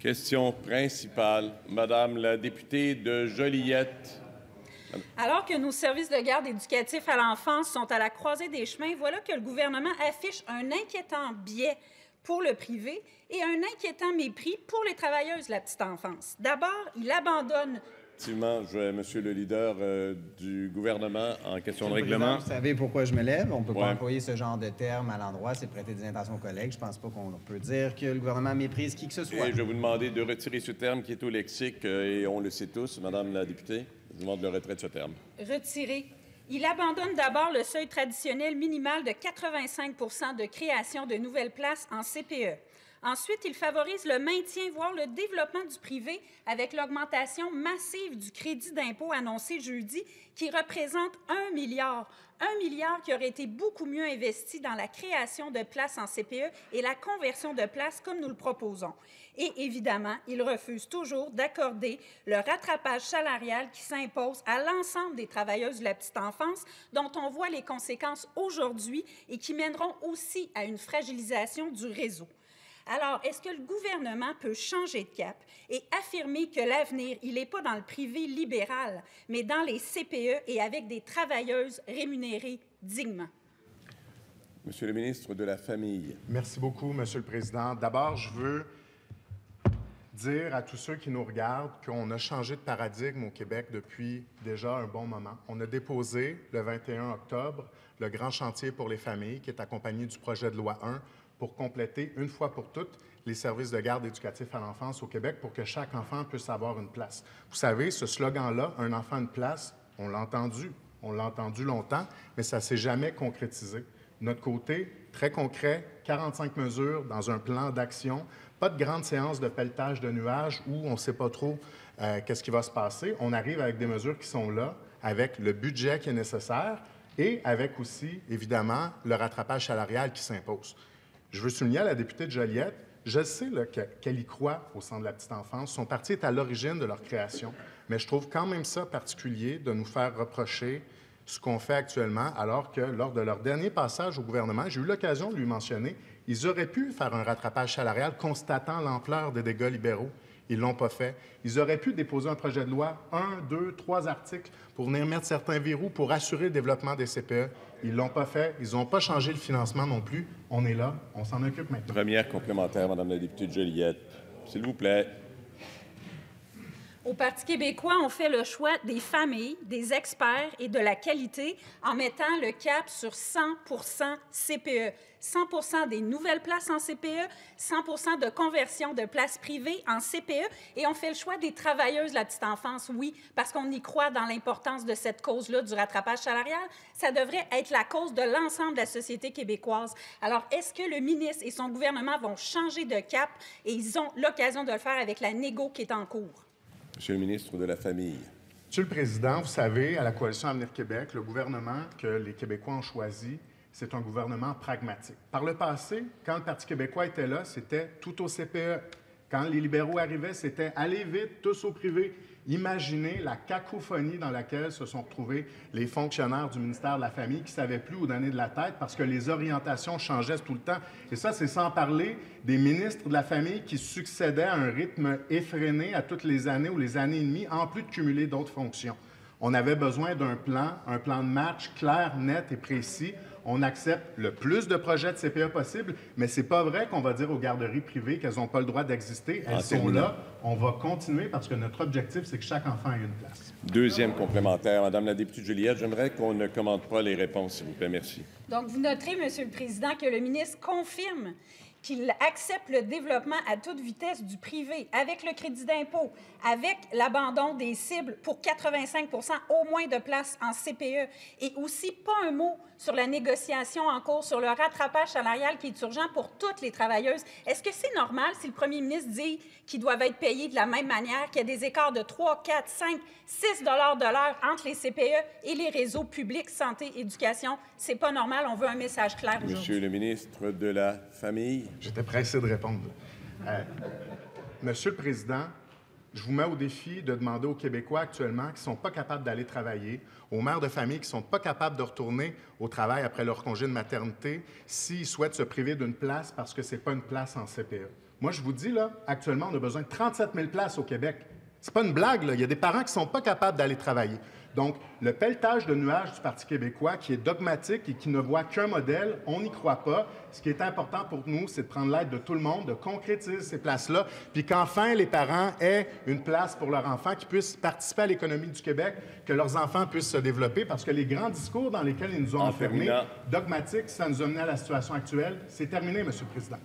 Question principale, Madame la députée de Joliette. Alors que nos services de garde éducatifs à l'enfance sont à la croisée des chemins, voilà que le gouvernement affiche un inquiétant biais pour le privé et un inquiétant mépris pour les travailleuses de la petite enfance. D'abord, il abandonne... Effectivement, Monsieur le leader du gouvernement en question de règlement. Vous savez pourquoi je me lève. On ne peut pas employer ce genre de terme à l'endroit. C'est prêter des intentions aux collègues. Je ne pense pas qu'on peut dire que le gouvernement méprise qui que ce soit. Et je vais vous demander de retirer ce terme qui est au lexique et on le sait tous, Madame la députée. Je demande le retrait de ce terme. Retiré. Il abandonne d'abord le seuil traditionnel minimal de 85 % de création de nouvelles places en CPE. Ensuite, il favorise le maintien, voire le développement du privé avec l'augmentation massive du crédit d'impôt annoncé jeudi qui représente 1 milliard. 1 milliard qui aurait été beaucoup mieux investi dans la création de places en CPE et la conversion de places comme nous le proposons. Et évidemment, il refuse toujours d'accorder le rattrapage salarial qui s'impose à l'ensemble des travailleuses de la petite enfance dont on voit les conséquences aujourd'hui et qui mèneront aussi à une fragilisation du réseau. Alors, est-ce que le gouvernement peut changer de cap et affirmer que l'avenir, il n'est pas dans le privé libéral, mais dans les CPE et avec des travailleuses rémunérées dignement? Monsieur le ministre de la Famille. Merci beaucoup, Monsieur le Président. D'abord, je veux dire à tous ceux qui nous regardent qu'on a changé de paradigme au Québec depuis déjà un bon moment. On a déposé le 21 octobre le grand chantier pour les familles qui est accompagné du projet de loi 1 pour compléter une fois pour toutes les services de garde éducatifs à l'enfance au Québec pour que chaque enfant puisse avoir une place. Vous savez, ce slogan-là, « Un enfant, une place », on l'a entendu longtemps, mais ça ne s'est jamais concrétisé. De notre côté, très concret, 45 mesures dans un plan d'action, pas de grande séance de pelletage de nuages où on ne sait pas trop qu'est-ce qui va se passer. On arrive avec des mesures qui sont là, avec le budget qui est nécessaire et avec aussi, évidemment, le rattrapage salarial qui s'impose. Je veux souligner à la députée de Joliette, je sais qu'elle y croit au sein de la petite enfance. Son parti est à l'origine de leur création, mais je trouve quand même ça particulier de nous faire reprocher ce qu'on fait actuellement, alors que lors de leur dernier passage au gouvernement, j'ai eu l'occasion de lui mentionner, ils auraient pu faire un rattrapage salarial constatant l'ampleur des dégâts libéraux. Ils ne l'ont pas fait. Ils auraient pu déposer un projet de loi, 1, 2, 3 articles, pour venir mettre certains verrous pour assurer le développement des CPE. Ils ne l'ont pas fait. Ils n'ont pas changé le financement non plus. On est là. On s'en occupe maintenant. Première complémentaire, Madame la députée de Joliette. S'il vous plaît. Au Parti québécois, on fait le choix des familles, des experts et de la qualité en mettant le cap sur 100 % CPE. 100 % des nouvelles places en CPE, 100 % de conversion de places privées en CPE et on fait le choix des travailleuses de la petite enfance, oui, parce qu'on y croit dans l'importance de cette cause-là du rattrapage salarial. Ça devrait être la cause de l'ensemble de la société québécoise. Alors, est-ce que le ministre et son gouvernement vont changer de cap et ils ont l'occasion de le faire avec la négo qui est en cours? Monsieur le ministre de la Famille. Monsieur le Président, vous savez, à la Coalition Avenir Québec, le gouvernement que les Québécois ont choisi, c'est un gouvernement pragmatique. Par le passé, quand le Parti québécois était là, c'était tout au CPE. Quand les libéraux arrivaient, c'était « allez vite, tous au privé ». Imaginez la cacophonie dans laquelle se sont retrouvés les fonctionnaires du ministère de la Famille qui ne savaient plus où donner de la tête parce que les orientations changeaient tout le temps. Et ça, c'est sans parler des ministres de la Famille qui succédaient à un rythme effréné à toutes les années ou les années et demie, en plus de cumuler d'autres fonctions. On avait besoin d'un plan, un plan de match clair, net et précis. On accepte le plus de projets de CPE possible, mais c'est pas vrai qu'on va dire aux garderies privées qu'elles n'ont pas le droit d'exister. Elles sont là. On va continuer parce que notre objectif, c'est que chaque enfant ait une place. Deuxième complémentaire. Madame la députée de Joliette, j'aimerais qu'on ne commente pas les réponses, s'il vous plaît. Merci. Donc, vous noterez, Monsieur le Président, que le ministre confirme qu'il accepte le développement à toute vitesse du privé, avec le crédit d'impôt, avec l'abandon des cibles pour 85 % au moins de places en CPE, et aussi pas un mot sur la négociation en cours sur le rattrapage salarial qui est urgent pour toutes les travailleuses. Est-ce que c'est normal si le premier ministre dit qu'ils doivent être payés de la même manière, qu'il y a des écarts de 3, 4, 5, 6 $ de l'heure entre les CPE et les réseaux publics, santé, éducation? C'est pas normal. On veut un message clair aujourd'hui. Monsieur le ministre de la Famille. J'étais pressé de répondre. Monsieur le Président, je vous mets au défi de demander aux Québécois actuellement qui ne sont pas capables d'aller travailler, aux mères de famille qui ne sont pas capables de retourner au travail après leur congé de maternité, s'ils souhaitent se priver d'une place parce que ce n'est pas une place en CPE. Moi, je vous dis, là, actuellement, on a besoin de 37 000 places au Québec. C'est pas une blague, là. Il y a des parents qui ne sont pas capables d'aller travailler. Donc, le pelletage de nuages du Parti québécois, qui est dogmatique et qui ne voit qu'un modèle, on n'y croit pas. Ce qui est important pour nous, c'est de prendre l'aide de tout le monde, de concrétiser ces places-là, puis qu'enfin, les parents aient une place pour leurs enfants, qui puissent participer à l'économie du Québec, que leurs enfants puissent se développer, parce que les grands discours dans lesquels ils nous ont enfermés, dogmatiques, ça nous a mené à la situation actuelle. C'est terminé, M. le Président.